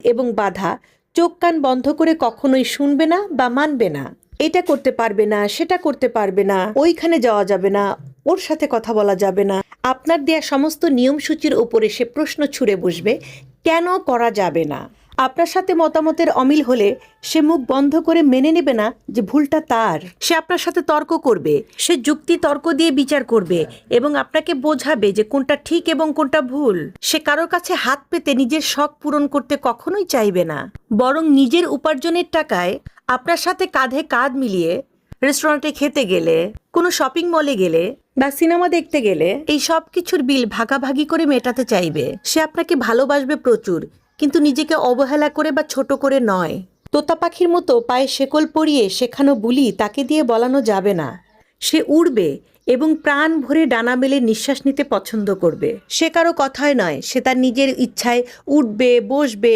এবং বাধা চোখ কান বন্ধ করে কখনোই শুনবে না বা মানবে না। এটা করতে পারবে না, সেটা করতে পারবে না, ওইখানে যাওয়া যাবে না, ওর সাথে কথা বলা যাবে না। আপনার দেয়া সমস্ত নিয়মসূচির উপরে সে প্রশ্ন ছুড়ে বসবে, কেন করা যাবে না। আপনার সাথে মতামতের অমিল হলে সে মুখ বন্ধ করে মেনে নেবে না যে ভুলটা তার। সে আপনার সাথে তর্ক করবে, সে যুক্তি তর্ক দিয়ে বিচার করবে এবং আপনাকে বোঝাবে যে কোনটা ঠিক এবং কোনটা ভুল। সে কারোর কাছে হাত পেতে নিজের শখ পূরণ করতে কখনোই চাইবে না, বরং নিজের উপার্জনের টাকায় আপনার সাথে কাঁধে কাঁধ মিলিয়ে রেস্টুরেন্টে খেতে গেলে, কোনো শপিং মলে গেলে বা সিনেমা দেখতে গেলে এই সব কিছুর বিল ভাগাভাগি করে মেটাতে চাইবে। সে আপনাকে ভালোবাসবে প্রচুর, কিন্তু নিজেকে অবহেলা করে বা ছোট করে নয়। তোতা পাখির মতো পায়ে শেকল পরিয়ে শেখানো বুলি তাকে দিয়ে বলানো যাবে না। সে উড়বে এবং প্রাণ ভরে ডানা মেলে নিঃশ্বাস নিতে পছন্দ করবে। সে কারো কথায় নয়, সে তার নিজের ইচ্ছায় উঠবে, বসবে,